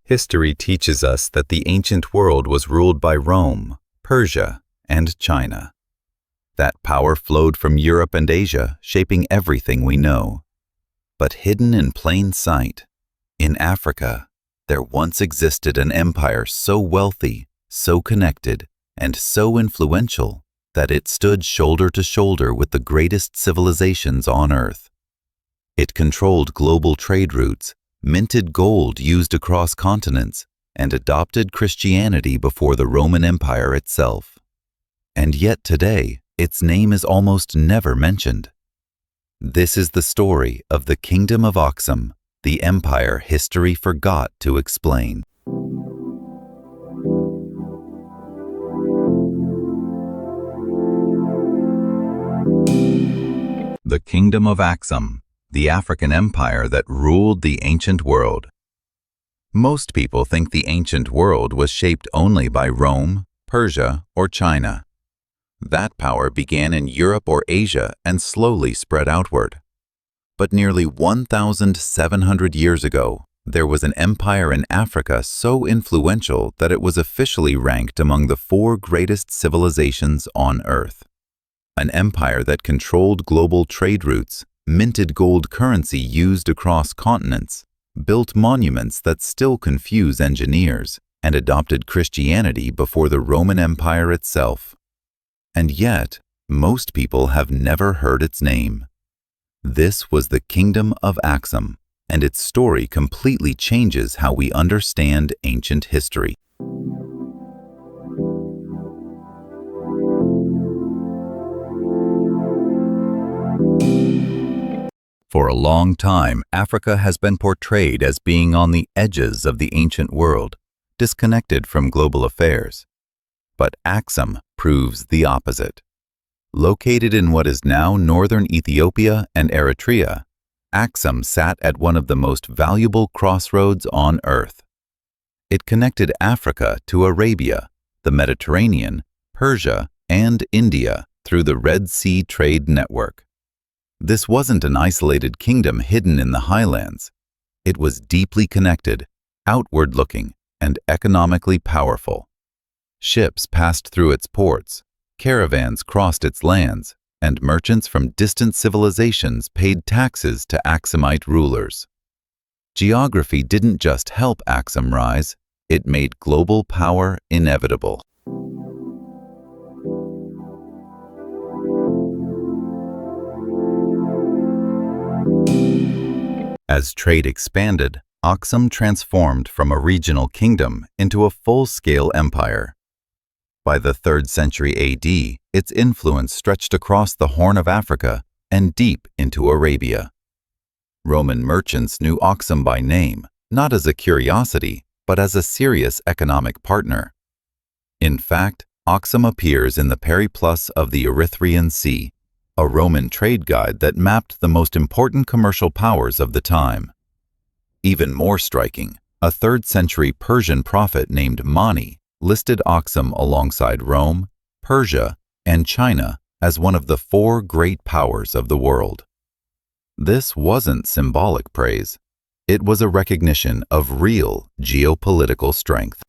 History teaches us that the ancient world was ruled by Rome, Persia, and China. That power flowed from Europe and Asia, shaping everything we know. But hidden in plain sight, in Africa, there once existed an empire so wealthy, so connected, and so influential that it stood shoulder to shoulder with the greatest civilizations on Earth. It controlled global trade routes, minted gold used across continents, and adopted Christianity before the Roman Empire itself. And yet today, its name is almost never mentioned. This is the story of the Kingdom of Aksum, the empire history forgot to explain. The Kingdom of Aksum, the African empire that ruled the ancient world. Most people think the ancient world was shaped only by Rome, Persia, or China. That power began in Europe or Asia and slowly spread outward. But nearly 1,700 years ago, there was an empire in Africa so influential that it was officially ranked among the 4 greatest civilizations on Earth. An empire that controlled global trade routes, minted gold currency used across continents, built monuments that still confuse engineers, and adopted Christianity before the Roman Empire itself. And yet, most people have never heard its name. This was the Kingdom of Aksum, and its story completely changes how we understand ancient history. For a long time, Africa has been portrayed as being on the edges of the ancient world, disconnected from global affairs. But Aksum proves the opposite. Located in what is now northern Ethiopia and Eritrea, Aksum sat at one of the most valuable crossroads on Earth. It connected Africa to Arabia, the Mediterranean, Persia, and India through the Red Sea trade network. This wasn't an isolated kingdom hidden in the highlands. It was deeply connected, outward-looking, and economically powerful. Ships passed through its ports, caravans crossed its lands, and merchants from distant civilizations paid taxes to Aksumite rulers. Geography didn't just help Aksum rise, it made global power inevitable. As trade expanded, Aksum transformed from a regional kingdom into a full-scale empire. By the 3rd century AD, its influence stretched across the Horn of Africa and deep into Arabia. Roman merchants knew Aksum by name, not as a curiosity, but as a serious economic partner. In fact, Aksum appears in the Periplus of the Erythraean Sea, a Roman trade guide that mapped the most important commercial powers of the time. Even more striking, a 3rd century Persian prophet named Mani listed Aksum alongside Rome, Persia, and China as one of the 4 great powers of the world. This wasn't symbolic praise. It was a recognition of real geopolitical strength.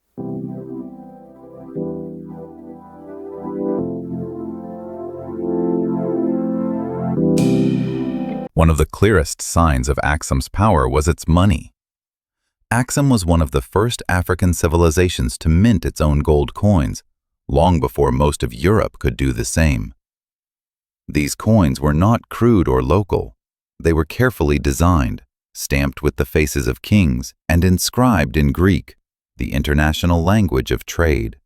One of the clearest signs of Aksum's power was its money. Aksum was one of the first African civilizations to mint its own gold coins, long before most of Europe could do the same. These coins were not crude or local. They were carefully designed, stamped with the faces of kings, and inscribed in Greek, the international language of trade.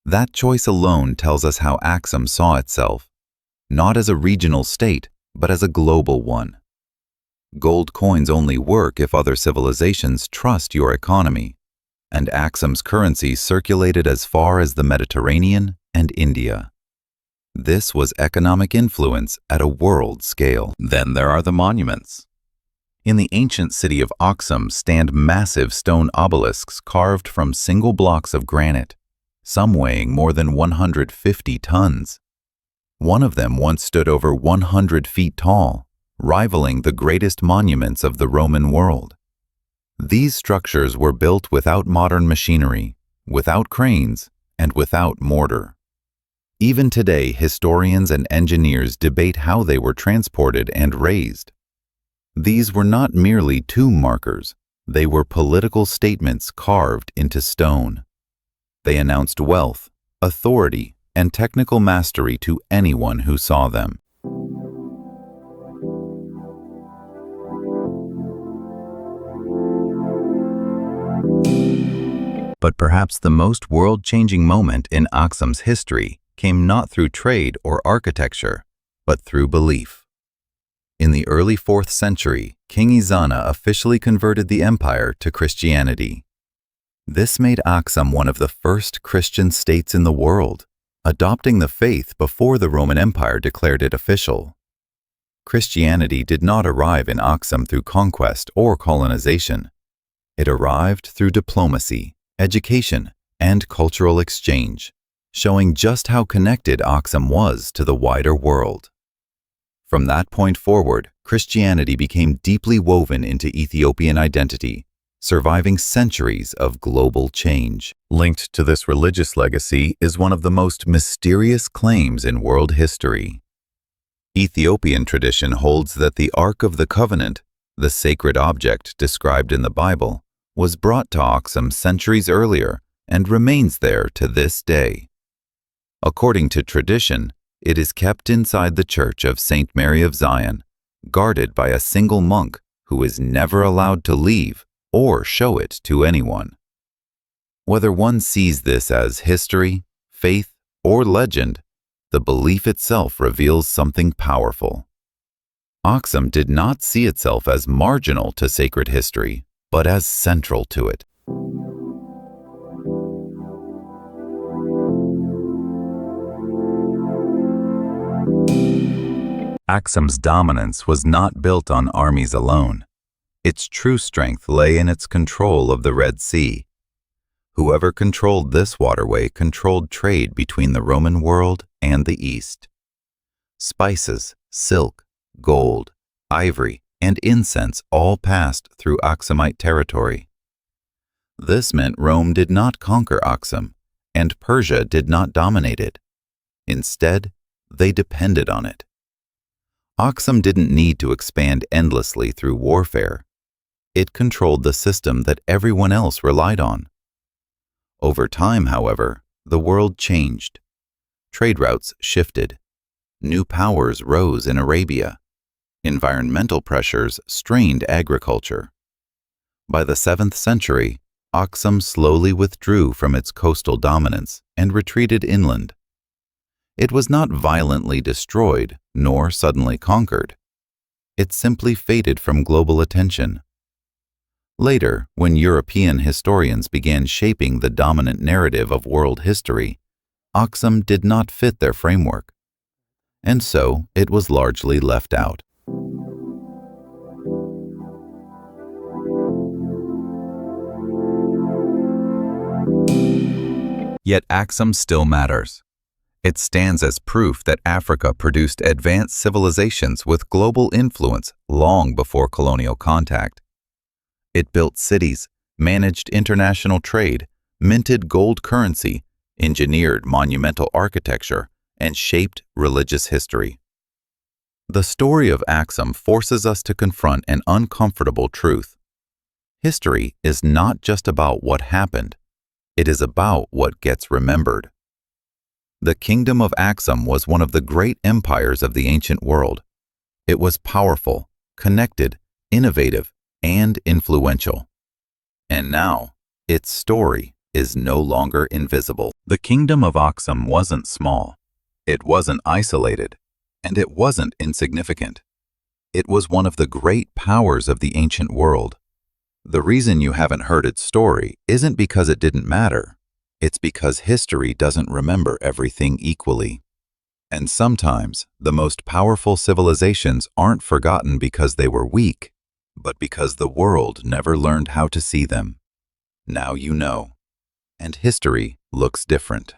That choice alone tells us how Aksum saw itself, not as a regional state, but as a global one. Gold coins only work if other civilizations trust your economy, and Aksum's currency circulated as far as the Mediterranean and India. This was economic influence at a world scale. Then there are the monuments. In the ancient city of Aksum stand massive stone obelisks carved from single blocks of granite, some weighing more than 150 tons. One of them once stood over 100 feet tall, rivaling the greatest monuments of the Roman world. These structures were built without modern machinery, without cranes, and without mortar. Even today, historians and engineers debate how they were transported and raised. These were not merely tomb markers, they were political statements carved into stone. They announced wealth, authority, and technical mastery to anyone who saw them. But perhaps the most world-changing moment in Aksum's history came not through trade or architecture, but through belief. In the early 4th century, King Ezana officially converted the empire to Christianity. This made Aksum one of the first Christian states in the world, adopting the faith before the Roman Empire declared it official. Christianity did not arrive in Aksum through conquest or colonization. It arrived through diplomacy, education, and cultural exchange, showing just how connected Aksum was to the wider world. From that point forward, Christianity became deeply woven into Ethiopian identity, surviving centuries of global change. Linked to this religious legacy is one of the most mysterious claims in world history. Ethiopian tradition holds that the Ark of the Covenant, the sacred object described in the Bible, was brought to Aksum centuries earlier and remains there to this day. According to tradition, it is kept inside the Church of St. Mary of Zion, guarded by a single monk who is never allowed to leave or show it to anyone. Whether one sees this as history, faith, or legend, the belief itself reveals something powerful. Aksum did not see itself as marginal to sacred history, but as central to it. Aksum's dominance was not built on armies alone. Its true strength lay in its control of the Red Sea. Whoever controlled this waterway controlled trade between the Roman world and the East. Spices, silk, gold, ivory, and incense all passed through Aksumite territory. This meant Rome did not conquer Aksum, and Persia did not dominate it. Instead, they depended on it. Aksum didn't need to expand endlessly through warfare. It controlled the system that everyone else relied on. Over time, however, the world changed. Trade routes shifted. New powers rose in Arabia. Environmental pressures strained agriculture. By the 7th century, Aksum slowly withdrew from its coastal dominance and retreated inland. It was not violently destroyed nor suddenly conquered. It simply faded from global attention. Later, when European historians began shaping the dominant narrative of world history, Aksum did not fit their framework, and so it was largely left out. Yet Aksum still matters. It stands as proof that Africa produced advanced civilizations with global influence long before colonial contact. It built cities, managed international trade, minted gold currency, engineered monumental architecture, and shaped religious history. The story of Aksum forces us to confront an uncomfortable truth. History is not just about what happened. It is about what gets remembered. The Kingdom of Aksum was one of the great empires of the ancient world. It was powerful, connected, innovative, and influential. And now, its story is no longer invisible. The Kingdom of Aksum wasn't small. It wasn't isolated, and it wasn't insignificant. It was one of the great powers of the ancient world. The reason you haven't heard its story isn't because it didn't matter. It's because history doesn't remember everything equally. And sometimes, the most powerful civilizations aren't forgotten because they were weak, but because the world never learned how to see them. Now you know. And history looks different.